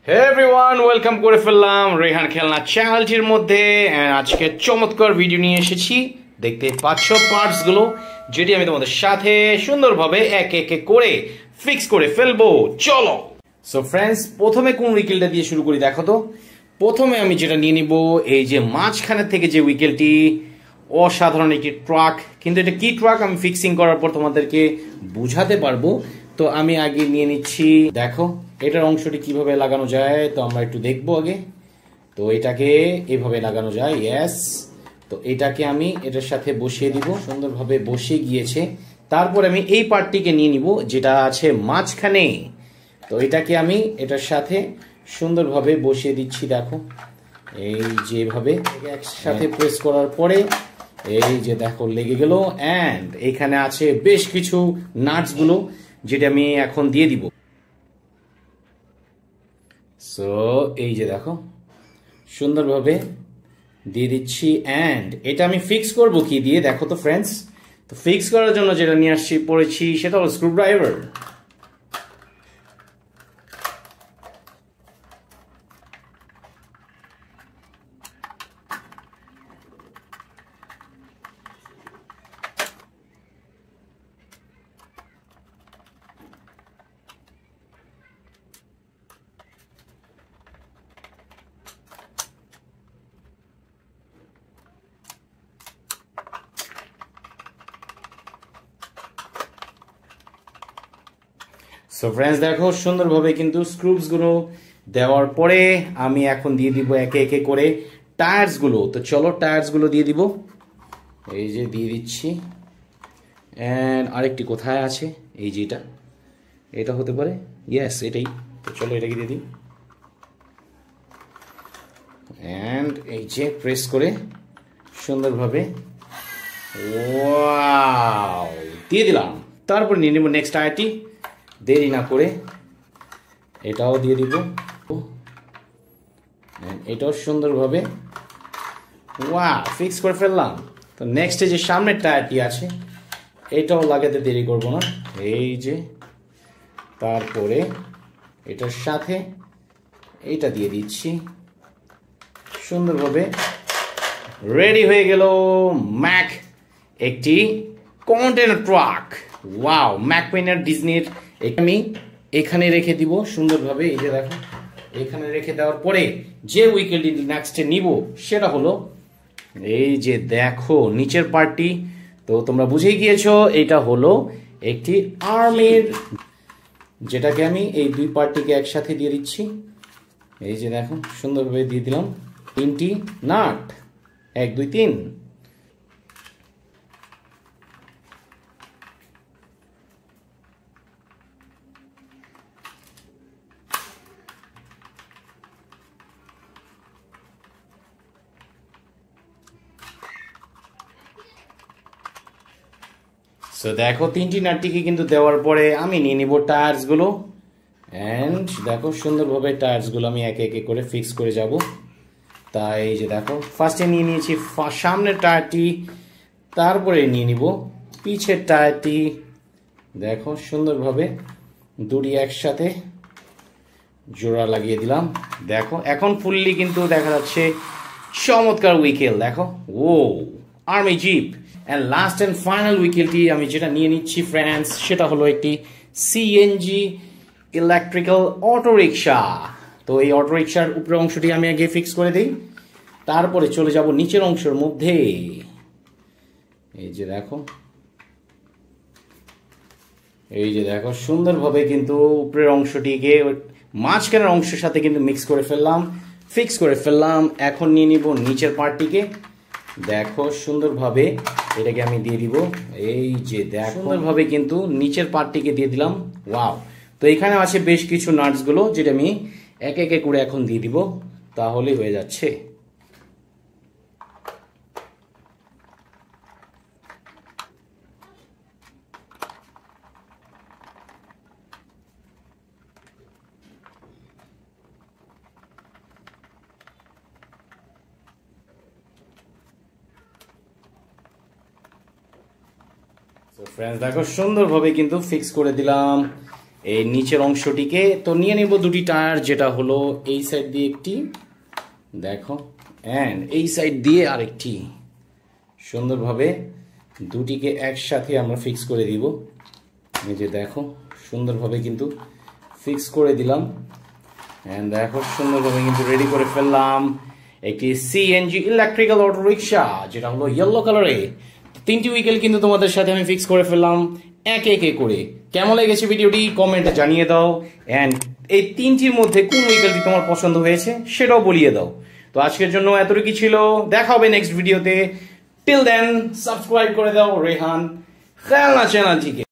হে everyone, welcome করে ফেললাম রেহান খেলনা চ্যানেলটির মধ্যে। আজকে চমৎকার ভিডিও নিয়ে এসেছি। দেখতে পাচ্ছ পার্টসগুলো, যেটি আমি তোমাদের সাথে সুন্দরভাবে একে একে করে ফিক্স করে ফেলবো। চলো। সো ফ্রেন্ডস, প্রথমে কোন উইকেলটা দিয়ে শুরু করি দেখো তো। প্রথমে আমি যেটা নিয়ে নিব, এই যে মাঝখানের থেকে যে উইকেলটি, অসাধারণ একটি ট্রাক। কিন্তু এটা কি ট্রাক আমি ফিক্সিং করার পর তোমাদেরকে বুঝাতে পারবো। তো আমি আগে নিয়ে নিচ্ছি, দেখো এটার অংশটি কিভাবে লাগানো যায়। তো আমরা একটু দেখবো আগে। তো এটাকে এভাবে লাগানো যায়, ইয়েস। তো এটাকে আমি এটার সাথে বসিয়ে দিব, সুন্দরভাবে বসে গিয়েছে। তারপর আমি এই পার্টটিকে নিয়ে নিব যেটা আছে মাঝখানে। তো এটাকে আমি এটার সাথে সুন্দরভাবে বসিয়ে দিচ্ছি, দেখো এই যেভাবে একসাথে প্রেস করার পরে এই যে দেখো লেগে গেল। অ্যান্ড এখানে আছে বেশ কিছু নাটস গুলো, যেটা আমি এখন দিয়ে দিব। সো এই যে দেখো সুন্দরভাবে দিয়ে দিচ্ছি। অ্যান্ড এটা আমি ফিক্স করব কি দিয়ে দেখো তো ফ্রেন্ডস। তো ফিক্স করার জন্য যেটা নিয়ে আসছি পড়েছি সেটা হলো স্ক্রুড্রাইভার। সো ফ্রেন্ডস দেখো সুন্দরভাবে কিন্তু স্ক্রুপস গুলো দেওয়ার পরে আমি এখন দিয়ে দিব একে একে করে টায়ার্স গুলো। তো চলো টায়ার্স গুলো দিয়ে দিব, এই যে দিয়ে দিচ্ছি। অ্যান্ড আরেকটি কোথায় আছে, এই যে এটা হতে পারে, ইয়েস এটাই। তো চলো এটাকে দিয়ে দিই। অ্যান্ড এই যে প্রেস করে সুন্দরভাবে ওয়াও দিয়ে দিলাম। তারপর নিয়ে নেব নেক্সট টায়ারটি, দেরি না করে এটাও দিয়ে দিব। এটাও সুন্দরভাবে ওয়া ফিক্স করে ফেললাম। তো নেক্সটে যে সামনের টায়ারটি আছে এটাও লাগাতে দেরি করব না, এই যে। তারপরে এটার সাথে এইটা দিয়ে দিচ্ছি, সুন্দরভাবে রেডি হয়ে গেল ম্যাক একটি কন্টেনার ট্রাক। ওয়াও, ম্যাকপেনের ডিজনির। আমি এখানে রেখে দিব সুন্দরভাবে, এই যে দেখো এখানে রেখে দেওয়ার পরে যে উইকেলটি নেক্সটে নিব সেটা হলো এই যে দেখো নিচের পার্টটি। তো তোমরা বুঝেই গিয়েছো এটা হলো একটি আর্মির, যেটাকে আমি এই দুই পার্টটিকে একসাথে দিয়ে দিচ্ছি। এই যে দেখো সুন্দরভাবে দিয়ে দিলাম তিনটি নাট, 1 2 3। সো দেখো তিনটি নাটটিকে কিন্তু দেওয়ার পরে আমি নিয়ে নিব টায়ার্স গুলো। অ্যান্ড দেখো সুন্দরভাবে টায়ার্স গুলো আমি একে একে করে ফিক্স করে যাব। তাই এই যে দেখো ফার্স্টে নিয়ে নিয়েছি সামনের টায়ারটি, তারপরে নিয়ে নিব পিছের টায়ারটি। দেখো সুন্দরভাবে দুটি একসাথে জোড়া লাগিয়ে দিলাম। দেখো এখন ফুললি কিন্তু দেখা যাচ্ছে চমৎকার উইকেল। দেখো ও army jeep. And last and final উইকেলটি আমি যেটা নিয়ে নিচ্ছি ফ্রেন্ডস, সেটা হলো একটি সিএনজি ইলেকট্রিক্যাল অটো রিক্সা। তো এই অটো রিক্সার উপরের অংশটি আমি আগে ফিক্স করে দিই, তারপরে চলে যাব নিচের অংশের মধ্যে। এই যে দেখো, এই যে দেখো সুন্দরভাবে কিন্তু উপরের অংশটিকে মাঝখানের অংশের সাথে কিন্তু মিক্স করে ফেললাম, ফিক্স করে ফেললাম। এখন নিয়ে নিব নিচের পার্টটিকে। দেখো সুন্দরভাবে এটাকে আমি দিয়ে দিব, এই যে দেখো সুন্দরভাবে কিন্তু নিচের পার্টটিকে দিয়ে দিলাম। ওয়াও। তো এখানে আছে বেশ কিছু নাটস গুলো, যেটা আমি একে একে করে এখন দিয়ে দিব, তাহলেই হয়ে যাচ্ছে। তো ফ্রেন্ডস দেখো সুন্দরভাবে কিন্তু ফিক্স করে দিলাম। এই নিচের অংশটিকে তো নিয়ে নেব দুটি টায়ার, যেটা হলো এই সাইড দিয়ে একটি, দেখো, অ্যান্ড এই সাইড দিয়ে আরেকটি। সুন্দরভাবে দুটিকে একসাথে আমরা ফিক্স করে দিব। এই যে দেখো সুন্দরভাবে কিন্তু ফিক্স করে দিলাম, অ্যান্ড দেখো সুন্দরভাবে কিন্তু রেডি করে ফেললাম একটি সিএনজি ইলেকট্রিক্যাল অটো রিক্সা, যেটা হলো ইয়েলো কালারে। তিনটি উইকেল কিন্তু তোমাদের সাথে আমি ফিক্স করে ফেললাম একে একে করে। কেমন লেগেছে ভিডিওটি কমেন্টে জানিয়ে দাও, অ্যান্ড এই তিনটির মধ্যে কোন উইকেলটি তোমার পছন্দ হয়েছে সেটাও বলিয়ে দাও। তো আজকের জন্য এতটুকু ছিল, দেখা হবে নেক্সট ভিডিওতে। টিল দেন সাবস্ক্রাইব করে দাও রেহান খেলনা চ্যানেলটিকে।